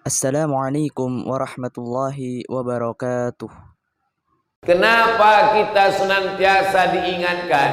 Assalamualaikum warahmatullahi wabarakatuh. Kenapa kita senantiasa diingatkan?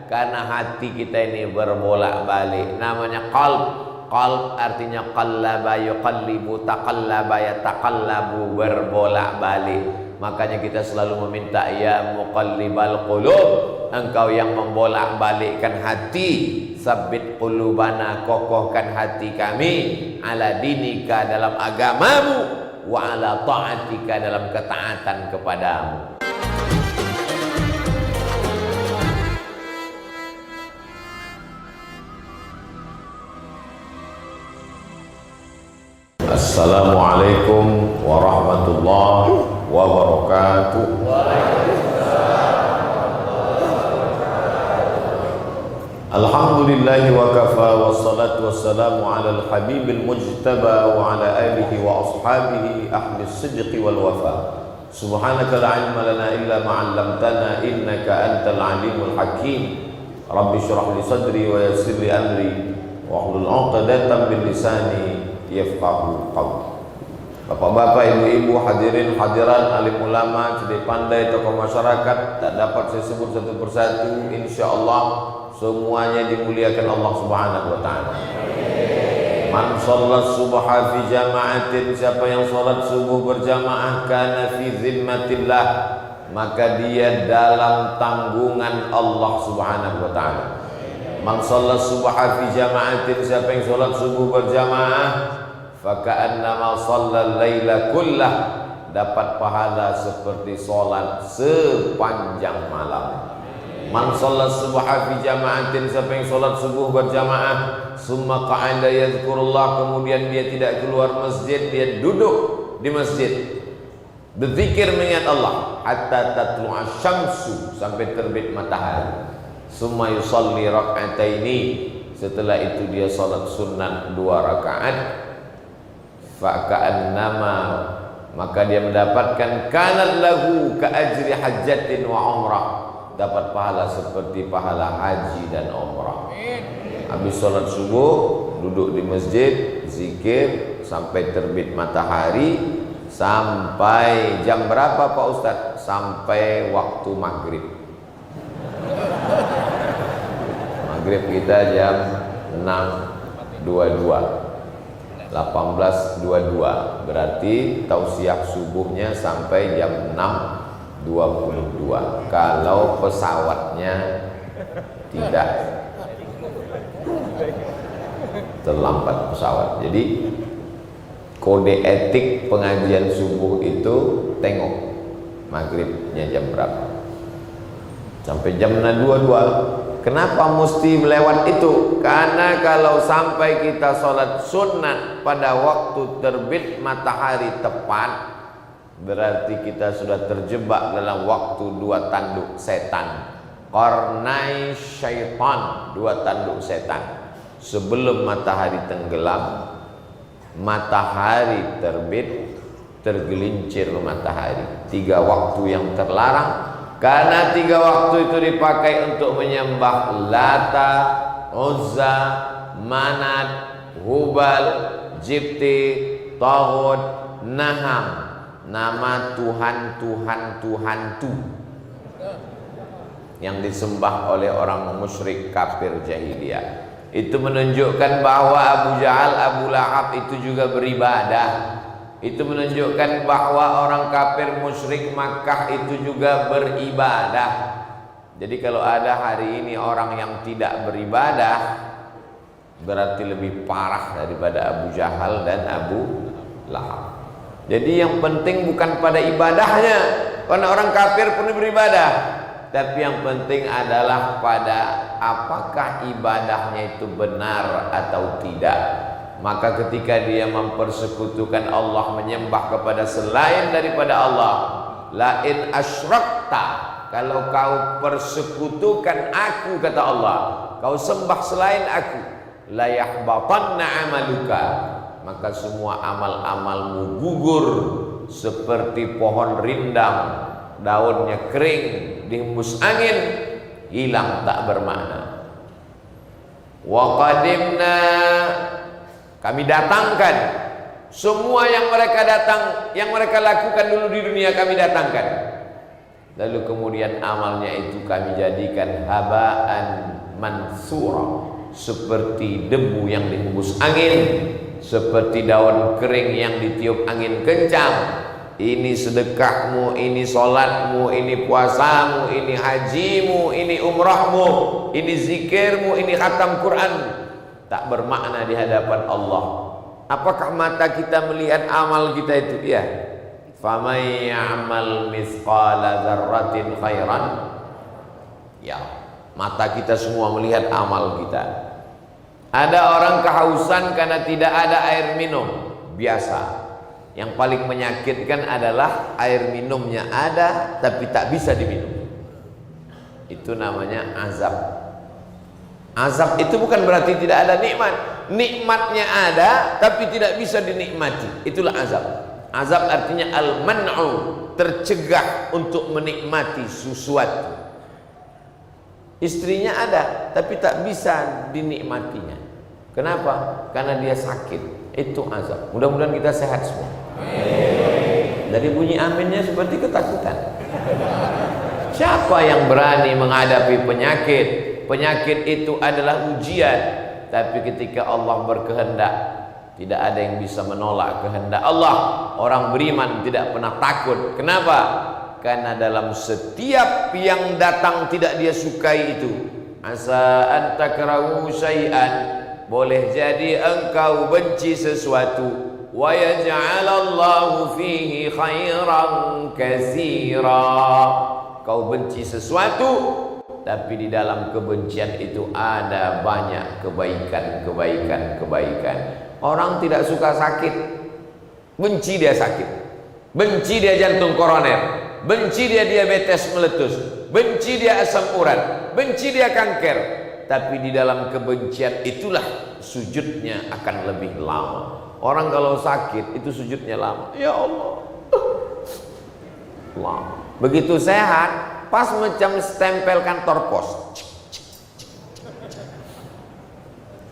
Karena hati kita ini berbolak-balik. Namanya qalb. Qalb artinya qallaba yuqallibu, taqallaba yataqallabu, berbolak-balik. Makanya kita selalu meminta, ya muqallibal qulub, engkau yang membolak-balikkan hati, sabbit qulubana, kokohkan hati kami, ala dinika, dalam agamamu, wa ala ta'atika, dalam ketaatan kepadamu. Assalamualaikum warahmatullahi wabarakatuh. Alhamdulillahi wa kafa, wassalatu wassalamu ala al-habibil mujtaba wa ala alihi wa ashabihi ahli sidqi wal wafa. Subhanaka la ilma lana illa ma 'allamtana innaka antal alimul hakim. Rabbi shrah li sadri wa yassir li amri wa hlul 'uqdatam min lisani yafqahu qawli. Bapak-bapak, ibu-ibu, hadirin hadirat, alim ulama, cerdik pandai, tokoh masyarakat, tak dapat saya sebut satu persatu, insyaallah semuanya dimuliakan Allah Subhanahu wa taala. Man shallat subha fi jama'atin, siapa yang salat subuh berjamaah, kana fi zimmatillah, maka dia dalam tanggungan Allah Subhanahu wa taala. Man shallat subha fi jama'atin, siapa yang salat subuh berjamaah, faka'annama shallal laila kullah, dapat pahala seperti salat sepanjang malam. Man shallat subha fi jama'atin, siapa yang salat subuh berjamaah, summa qa'ada yadhkurullah, kemudian dia tidak keluar masjid, dia duduk di masjid berzikir mengingat Allah, hatta tatlu'a syamsu, sampai terbit matahari. Summa yusalli rak'ataini, setelah itu dia salat sunat 2 rakaat. Faka'annama, maka dia mendapatkan kanat lahu ka'ajri hajjatin wa umrah, dapat pahala seperti pahala haji dan umrah. Habis sholat subuh duduk di masjid zikir sampai terbit matahari, sampai jam berapa Pak Ustadz? Sampai waktu maghrib. Maghrib kita jam 6.22, 18.22, berarti tausiah subuhnya sampai jam 6.22 kalau pesawatnya tidak terlambat pesawat. Jadi kode etik pengajian subuh itu tengok maghribnya jam berapa, sampai jam 6.22. Kenapa mesti melewat itu? Karena kalau sampai kita sholat sunat pada waktu terbit matahari tepat, berarti kita sudah terjebak dalam waktu 2 tanduk setan, qarnai syaitan, 2 tanduk setan. Sebelum matahari tenggelam, matahari terbit, tergelincir matahari. 3 waktu yang terlarang. Karena 3 waktu itu dipakai untuk menyembah Lata, Uzza, Manat, Hubal, Jibti, Taghut, Naham, nama Tuhan-Tuhan itu yang disembah oleh orang musyrik kafir jahiliyah. Itu menunjukkan bahwa Abu Jahal, Abu Lahab itu juga beribadah. Itu menunjukkan bahwa orang kafir musyrik Makkah itu juga beribadah. Jadi kalau ada hari ini orang yang tidak beribadah, berarti lebih parah daripada Abu Jahal dan Abu Lahab. Jadi yang penting bukan pada ibadahnya, karena orang kafir pun beribadah, tapi yang penting adalah pada apakah ibadahnya itu benar atau tidak. Maka ketika dia mempersekutukan Allah, menyembah kepada selain daripada Allah, la in asyrakta, kalau kau persekutukan aku, kata Allah, kau sembah selain aku, la yahbatanna amaluka, maka semua amal-amalmu gugur seperti pohon rindang, daunnya kering, dihembus angin, hilang, tak bermakna. Wa qadimna, kami datangkan Semua yang mereka lakukan dulu di dunia kami datangkan. Lalu kemudian amalnya itu kami jadikan haba'an mansura, seperti debu yang dihembus angin, seperti daun kering yang ditiup angin kencang. Ini sedekahmu, ini solatmu, ini puasamu, ini hajimu, ini umrahmu, ini zikirmu, ini khatam Quran, tak bermakna di hadapan Allah. Apakah mata kita melihat amal kita itu? Ya. Faman ya'mal mithqala dzarratin khairan. Ya, mata kita semua melihat amal kita. Ada orang kehausan karena tidak ada air minum, biasa. Yang paling menyakitkan adalah air minumnya ada tapi tak bisa diminum. Itu namanya azab. Azab itu bukan berarti tidak ada nikmat. Nikmatnya ada tapi tidak bisa dinikmati. Itulah azab. Azab artinya al-man'u, tercegah untuk menikmati sesuatu. Istrinya ada tapi tak bisa dinikmatinya. Kenapa? Karena dia sakit. Itu azab. Mudah-mudahan kita sehat semua. Dari bunyi aminnya seperti ketakutan. Siapa yang berani menghadapi penyakit? Penyakit itu adalah ujian. Tapi ketika Allah berkehendak, tidak ada yang bisa menolak kehendak Allah. Orang beriman tidak pernah takut. Kenapa? Karena dalam setiap yang datang tidak dia sukai itu. Asa an takrahu syai'an, boleh jadi engkau benci sesuatu, wa yaj'alallahu fihi khairan katsira. Kau benci sesuatu, tapi di dalam kebencian itu ada banyak kebaikan. Orang tidak suka sakit, benci dia sakit, benci dia jantung koroner, benci dia diabetes meletus, benci dia asam urat, benci dia kanker. Tapi di dalam kebencian itulah sujudnya akan lebih lama. Orang kalau sakit itu sujudnya lama. Ya Allah, lama. Begitu sehat, pas macam stempel kantor pos.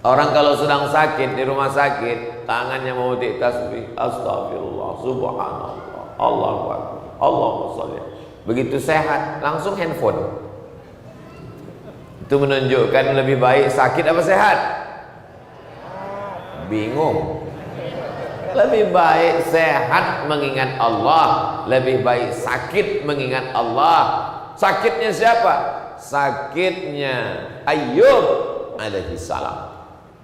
Orang kalau sedang sakit di rumah sakit, tangannya mau tasbih, astagfirullah, subhanallah, Allahu akbar, Allahumma sholli. Begitu sehat, langsung handphone. Itu menunjukkan lebih baik sakit apa sehat? Bingung. Lebih baik sehat mengingat Allah, lebih baik sakit mengingat Allah. Sakitnya siapa? Sakitnya Ayyub alaihi salam.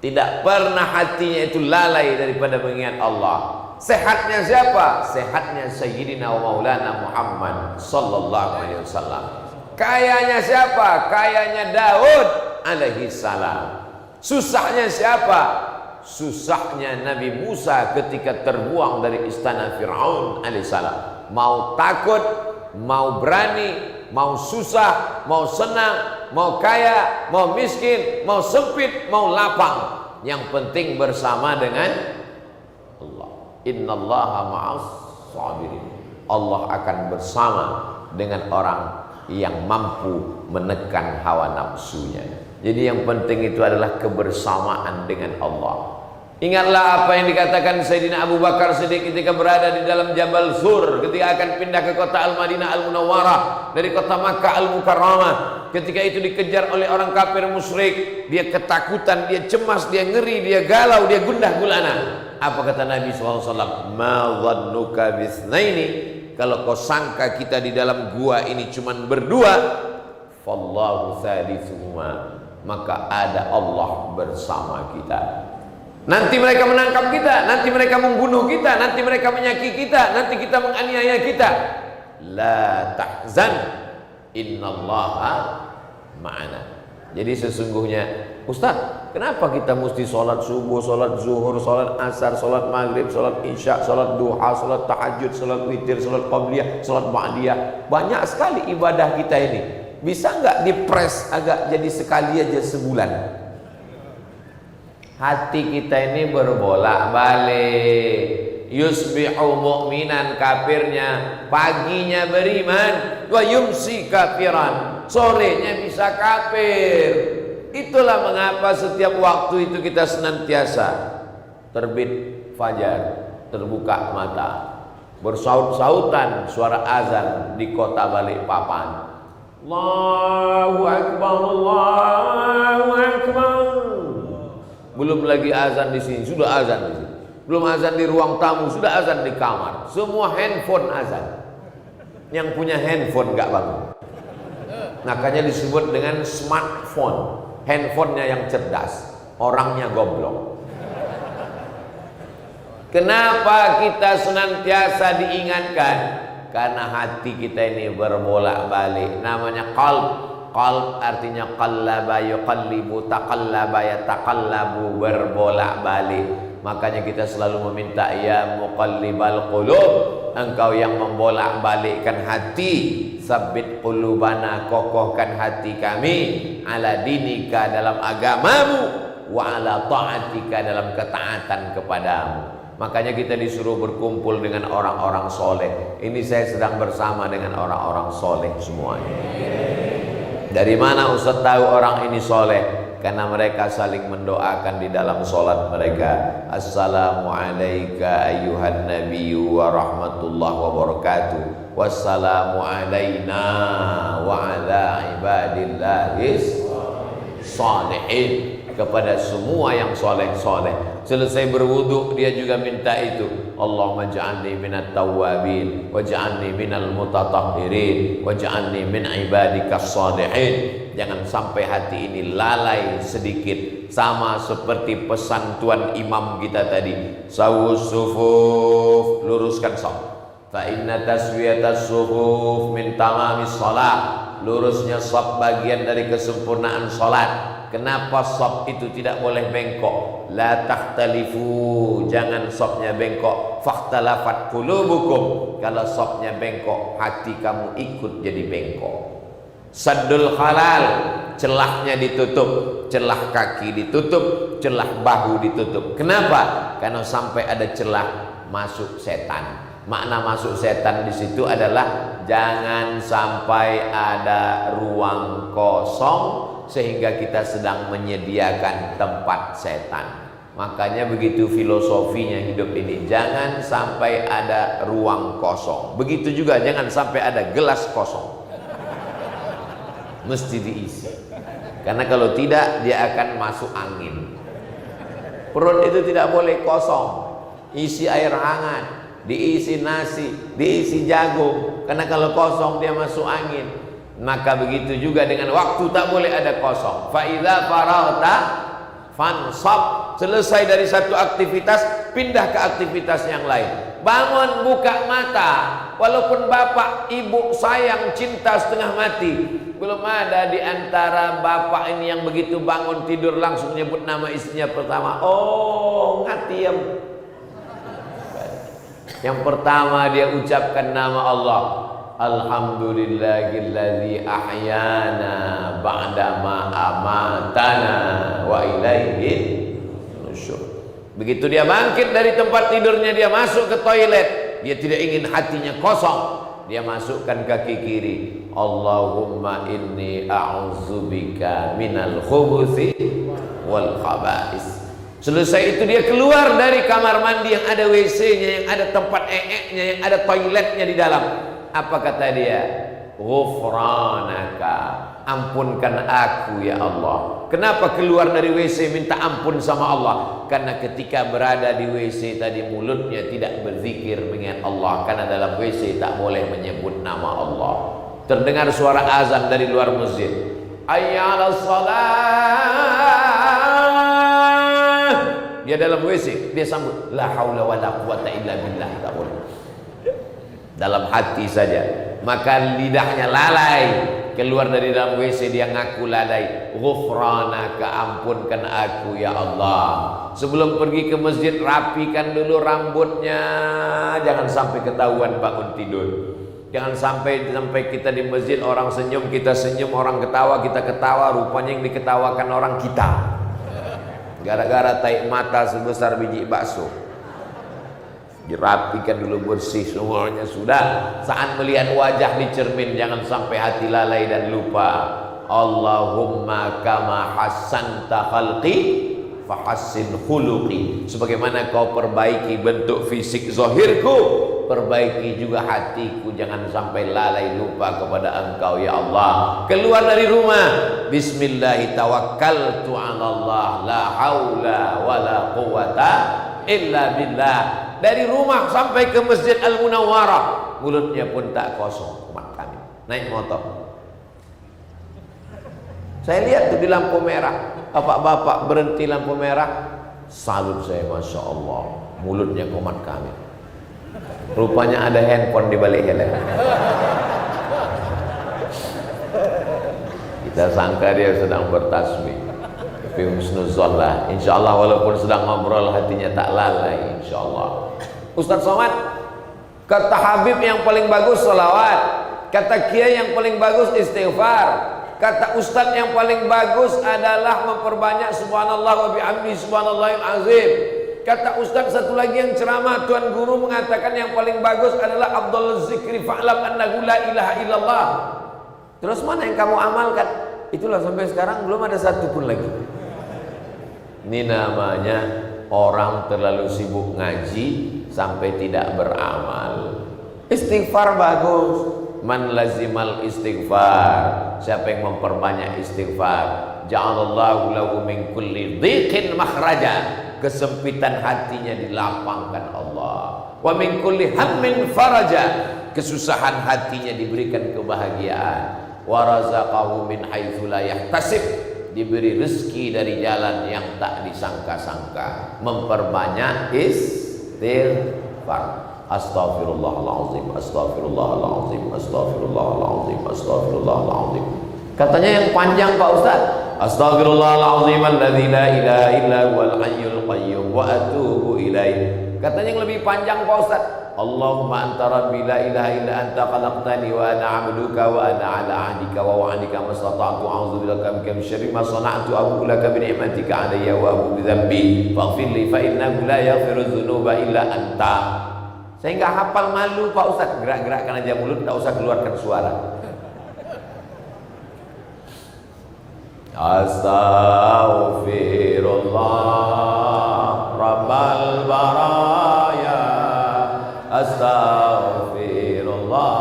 Tidak pernah hatinya itu lalai daripada mengingat Allah. Sehatnya siapa? Sehatnya Sayyidina wa Maulana Muhammad sallallahu alaihi wasallam. Kayanya siapa? Kayanya Daud alaihi salam. Susahnya siapa? Susahnya Nabi Musa ketika terbuang dari istana Fir'aun alaihissalam. Mau takut, mau berani, mau susah, mau senang, mau kaya, mau miskin, mau sempit, mau lapang, yang penting bersama dengan Allah. Innallaha ma'as sabirin. Allah akan bersama dengan orang yang mampu menekan hawa nafsunya. Jadi yang penting itu adalah kebersamaan dengan Allah. Ingatlah apa yang dikatakan Sayyidina Abu Bakar Siddiq ketika berada di dalam Jabal Sur, ketika akan pindah ke kota Al-Madinah Al-Munawwarah dari kota Makkah Al-Mukarramah. Ketika itu dikejar oleh orang kafir musyrik, dia ketakutan, dia cemas, dia ngeri, dia galau, dia gundah gulana. Apa kata Nabi SAW? Ma dhannuka bisnaini, kalau kau sangka kita di dalam gua ini cuman berdua, fallahu thalithuhuma, maka ada Allah bersama kita. Nanti mereka menangkap kita, nanti mereka membunuh kita, nanti mereka menyakiti kita, nanti kita menganiaya kita. La tahzan, innallaha ma'ana. Jadi sesungguhnya, Ustaz, kenapa kita mesti sholat subuh, sholat zuhur, sholat asar, sholat maghrib, sholat isya, sholat duha, sholat tahajud, sholat witir, sholat qabliyah, sholat ba'diyah? Banyak sekali ibadah kita ini. Bisa nggak dipres agak jadi sekali aja sebulan? Hati kita ini berbolak-balik. Yusbihu mu'minan, kafirnya, paginya beriman, wa yumsi kafiran, sorenya bisa kafir. Itulah mengapa setiap waktu itu kita senantiasa terbit fajar, terbuka mata, bersaut-sautan suara azan di kota Balikpapan. Allahu Akbar, Allahu Akbar. Belum lagi azan di sini, sudah azan di sini. Belum azan di ruang tamu, sudah azan di kamar. Semua handphone azan. Yang punya handphone nggak bangun. Makanya disebut dengan smartphone. Handphonenya yang cerdas, orangnya goblok. Kenapa kita senantiasa diingatkan? Karena hati kita ini berbolak-balik. Namanya qalb. Qalb artinya qallaba yuqallibu, taqallaba yataqallabu, berbolak-balik. Makanya kita selalu meminta, ya muqallibal qulub, engkau yang membolak-balikkan hati, sabbit qulubana, kokohkan hati kami, ala dinika, dalam agamamu, wa ala ta'atika, dalam ketaatan kepadamu. Makanya kita disuruh berkumpul dengan orang-orang soleh. Ini saya sedang bersama dengan orang-orang soleh semuanya. Dari mana Ustaz tahu orang ini soleh? Karena mereka saling mendoakan di dalam solat mereka. Assalamualaikum ayyuhan nabiyyu wa rahmatullahi wa barakatuh. Wassalamu alaina wa ala ibadillahis salihin. Kepada semua yang soleh-soleh. Selesai berwudu dia juga minta itu. Allahumma ja'alni minat tawwabin waj'alni minal mutatahhirin waj'alni min ibadikas salihin. Jangan sampai hati ini lalai sedikit, sama seperti pesan Tuan Imam kita tadi. Sawus sufuf, luruskan shaf. Fa inna taswiyatas sufuf min tamamis shalah. Lurusnya shaf bagian dari kesempurnaan salat. Kenapa shaf itu tidak boleh bengkok? La takhtalifu, jangan shafnya bengkok. Fakhtalafat qulubukum, kalau shafnya bengkok, hati kamu ikut jadi bengkok. Saddul halal, celahnya ditutup, celah kaki ditutup, celah bahu ditutup. Kenapa? Karena sampai ada celah masuk setan. Makna masuk setan di situ adalah jangan sampai ada ruang kosong sehingga kita sedang menyediakan tempat setan. Makanya begitu filosofinya hidup ini, jangan sampai ada ruang kosong. Begitu juga jangan sampai ada gelas kosong. Mesti diisi. Karena kalau tidak dia akan masuk angin. Perut itu tidak boleh kosong. Isi air hangat, diisi nasi, diisi jagung. Karena kalau kosong dia masuk angin. Maka begitu juga dengan waktu, tak boleh ada kosong. Fa idza faragta fansab. Selesai dari satu aktivitas, pindah ke aktivitas yang lain. Bangun, buka mata. Walaupun bapak, ibu sayang, cinta setengah mati, belum ada di antara bapak ini yang begitu bangun tidur langsung nyebut nama istrinya pertama. Oh, ngatiem. Yang pertama dia ucapkan nama Allah. Alhamdulillahilladzi ahyana ba'dama amatana wa ilaihi nusyur. Begitu dia bangkit dari tempat tidurnya, dia masuk ke toilet. Dia tidak ingin hatinya kosong. Dia masukkan kaki kiri. Allahumma inni a'udzubika minal khubuthi wal khaba'is. Selesai itu dia keluar dari kamar mandi yang ada WC-nya, yang ada tempat nya, yang ada toiletnya di dalam. Apa kata dia? Ghufranaka, ampunkan aku ya Allah. Kenapa keluar dari WC minta ampun sama Allah? Karena ketika berada di WC tadi mulutnya tidak berzikir mengingat Allah. Karena dalam WC tak boleh menyebut nama Allah. Terdengar suara azan dari luar masjid. Hayya 'alas shalah. Dia dalam WC, dia sambut la haula wala quwata illa billah. Tak boleh. Dalam hati saja. Maka lidahnya lalai. Keluar dari dalam WC dia ngaku lalai. Ghufranaka, ampunkan aku ya Allah. Sebelum pergi ke masjid rapikan dulu rambutnya. Jangan sampai ketahuan bangun tidur. Jangan sampai kita di masjid orang senyum kita senyum, orang ketawa kita ketawa, rupanya yang diketawakan orang kita. Gara-gara taik mata sebesar biji bakso. Dirapikan dulu bersih semuanya sudah. Saat melihat wajah di cermin jangan sampai hati lalai dan lupa. Allahumma kama hassanta khalqi fahassin khuluqi. Sebagaimana kau perbaiki bentuk fisik zahirku, perbaiki juga hatiku, jangan sampai lalai lupa kepada Engkau ya Allah. Keluar dari rumah, bismillah tawakkaltu 'ala Allah, la haula wala quwata illa billah. Dari rumah sampai ke Masjid Al-Munawwarah, mulutnya pun tak kosong umat kami. Naik motor, saya lihat tuh di lampu merah, bapak-bapak berhenti lampu merah, salut saya, masya Allah, mulutnya komat kami. Rupanya ada handphone di balik helm. Kita sangka dia sedang bertasbih, tapi husnuzon lah. Insya Allah walaupun sedang ngobrol hatinya tak lalai. Insya Allah. Ustaz Somad, kata Habib yang paling bagus salawat, kata Kiai yang paling bagus istighfar. Kata Ustadz yang paling bagus adalah memperbanyak subhanallah wa bihamdi subhanallahil azim. Kata Ustadz satu lagi yang ceramah, Tuan Guru mengatakan yang paling bagus adalah Abdul Zikri fa'lam annahu la ilaha illallah. Terus mana yang kamu amalkan? Itulah sampai sekarang belum ada satu pun lagi. Ini namanya orang terlalu sibuk ngaji sampai tidak beramal. Istighfar bagus. Man lazimal istighfar, siapa yang memperbanyak istighfar, ja'alallahu lahu min kulli dhiqin makhraja, kesempitan hatinya dilapangkan Allah. Wa min kulli hammin faraja, kesusahan hatinya diberikan kebahagiaan. Wa razaqahu min haitsu la yahtasib, diberi rezeki dari jalan yang tak disangka-sangka. Memperbanyak istighfar. Astaghfirullahaladzim, astaghfirullahaladzim, astaghfirullahaladzim, astaghfirullahaladzim. Katanya yang panjang Pak Ustaz, astaghfirullahaladzim alladzi la ilaha illa huwal hayyul qayyum wa atubu ilaih. Katanya yang lebih panjang Pak Ustaz, Allahumma anta rabbi la ilaha illa anta khalaqtani wa ana 'abduka wa ana 'ala 'ahdika wa wa'dika mastata'tu a'udzu bika min syarri ma sana'tu abu laka bi ni'matika 'alayya wa abu bi dhanbi faghfir li fa innahu la yaghfiru dzunuba illa anta. Saya nggak hafal, malu Pak Ustaz, gerak-gerakkan aja mulut, tak usah keluarkan suara. Astaghfirullah Rabbal baraya, astaghfirullah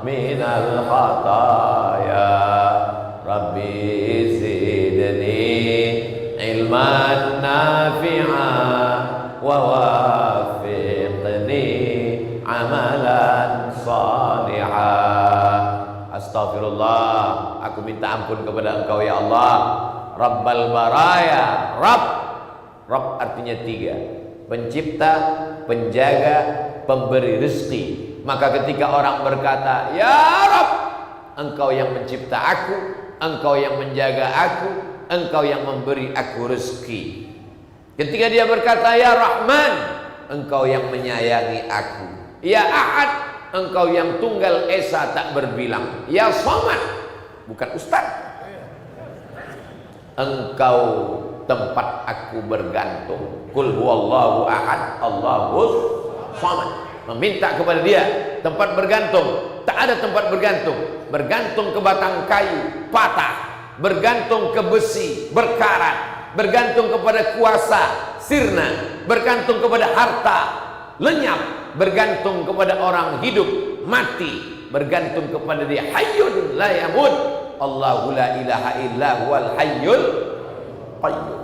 minal khataya, Rabbi zidni ilman nafi'a wa amalan salihah. Astaghfirullah, aku minta ampun kepada Engkau ya Allah. Rabbal baraya, Rabb artinya tiga: pencipta, penjaga, pemberi rezeki. Maka ketika orang berkata ya Rabb, Engkau yang mencipta aku, Engkau yang menjaga aku, Engkau yang memberi aku rezeki. Ketika dia berkata ya Rahman, Engkau yang menyayangi aku. Ya Ahad, Engkau yang tunggal esa tak berbilang. Ya Samad, bukan Ustaz, Engkau tempat aku bergantung. Qul huwallahu ahad, Allahus samad. Meminta kepada dia tempat bergantung. Tak ada tempat bergantung. Bergantung ke batang kayu patah, bergantung ke besi berkarat, bergantung kepada kuasa sirna, bergantung kepada harta lenyap, bergantung kepada orang hidup mati, bergantung kepada dia hayyun la yamut. Allahu la ilaha illa huwal hayyul qayyum,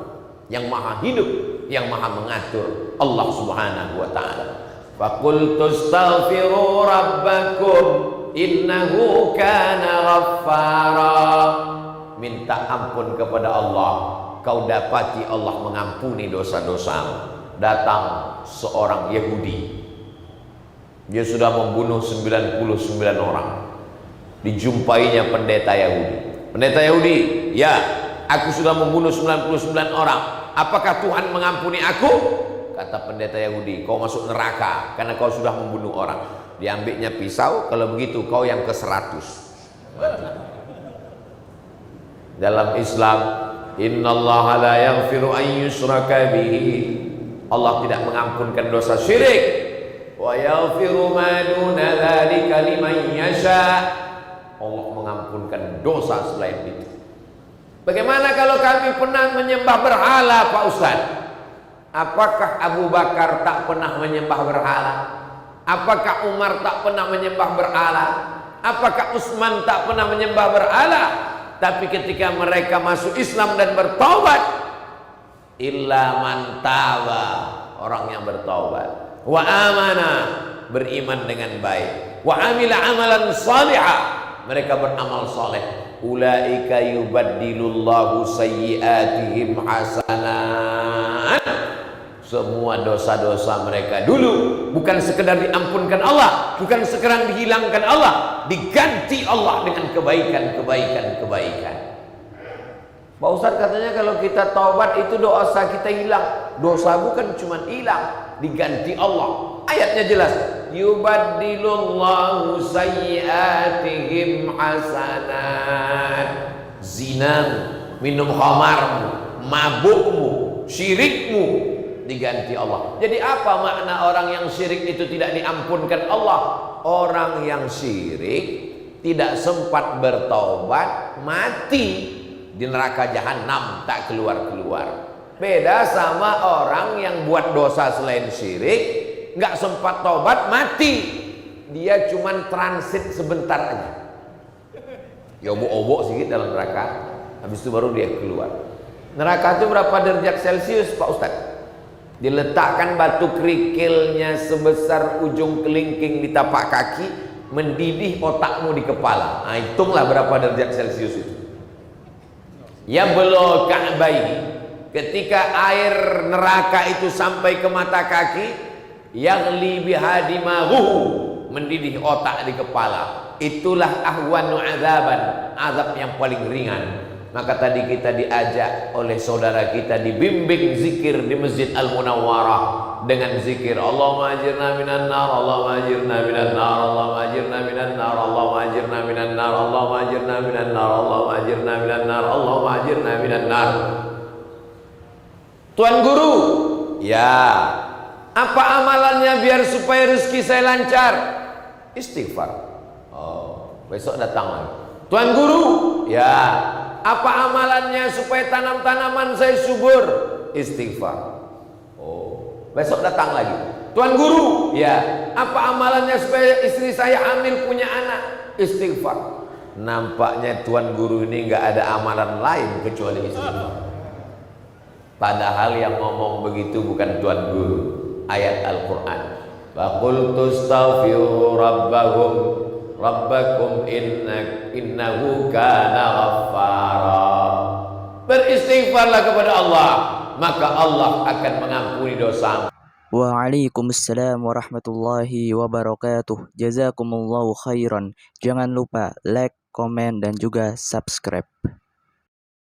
yang maha hidup, yang maha mengatur, Allah subhanahu wa ta'ala. Faqultu astaghfiru rabbakum innahu kana ghaffara. Minta ampun kepada Allah, kau dapati Allah mengampuni dosa-dosamu. Datang seorang Yahudi, dia sudah membunuh 99 orang. Dijumpainya pendeta Yahudi. Pendeta Yahudi, ya, aku sudah membunuh 99 orang. Apakah Tuhan mengampuni aku? Kata pendeta Yahudi, kau masuk neraka karena kau sudah membunuh orang. Diambilnya pisau, kalau begitu kau yang ke-100. Dalam Islam, innallaha la yaghfiru an yushraka bihi, Allah tidak mengampunkan dosa syirik. Wa yaghfiru ma duna dzalika liman yasha, Allah mengampunkan dosa selain itu. Bagaimana kalau kami pernah menyembah berhala, Pak Ustaz? Apakah Abu Bakar tak pernah menyembah berhala? Apakah Umar tak pernah menyembah berhala? Apakah Utsman tak pernah menyembah berhala? Tapi ketika mereka masuk Islam dan bertaubat, illa man taba, orang yang bertaubat, wa amana, beriman dengan baik, wa amila amalan salihah, mereka beramal saleh, ulaika yubaddilullahu sayyiatihim hasanat, semua dosa-dosa mereka dulu bukan sekedar diampunkan Allah, bukan sekedar dihilangkan Allah, diganti Allah dengan kebaikan. Pak Ustaz katanya kalau kita taubat itu dosa kita hilang. Dosa bukan cuma hilang, diganti Allah. Ayatnya jelas, yubaddilullahu sayyiatihim hasanat. Zinamu, minum khamarmu, mabukmu, syirikmu diganti Allah. Jadi apa makna orang yang syirik itu tidak diampunkan Allah? Orang yang syirik tidak sempat bertaubat, mati di neraka jahanam, tak keluar-keluar. Beda sama orang yang buat dosa selain syirik, nggak sempat taubat, mati. Dia cuman transit sebentar aja, ya obok-obok sedikit dalam neraka, habis itu baru dia keluar. Neraka itu berapa derajat Celcius, Pak Ustaz? Diletakkan batu kerikilnya sebesar ujung kelingking di tapak kaki, mendidih otakmu di kepala. Nah, hitunglah berapa derajat Celcius itu. Ya belum Ka'bai, ketika air neraka itu sampai ke mata kaki, yaghli bihadimahu, mendidih otak di kepala. Itulah ahwanu azaban, azab yang paling ringan. Maka tadi kita diajak oleh saudara kita, dibimbing zikir di Masjid Al-Munawwarah dengan zikir Allahumma ajirna minan nar, Allahumma ajirna minan nar, Allahumma ajirna minan nar, Allahumma ajirna minan nar, Allahumma ajirna minan nar, Allahumma ajirna minan nar, Allahumma ajirna minan nar. Tuan Guru, ya, apa amalannya biar supaya rezeki saya lancar? Istighfar. Oh, besok datang lagi. Tuan Guru, ya, apa amalannya supaya tanam-tanaman saya subur? Istighfar. Oh, besok datang lagi. Tuan Guru, ya, apa amalannya supaya istri saya hamil punya anak? Istighfar. Nampaknya Tuan Guru ini nggak ada amalan lain kecuali istighfar. Padahal yang ngomong begitu bukan Tuan Guru. Ayat Al-Quran. Faqultu astaghfiru rabbakum innahu kana ghaffara. Beristighfarlah kepada Allah, maka Allah akan mengampuni dosa. Waalaikumsalam warahmatullahi wabarakatuh. Jazakumullahu khairan. Jangan lupa like, komen, dan juga subscribe.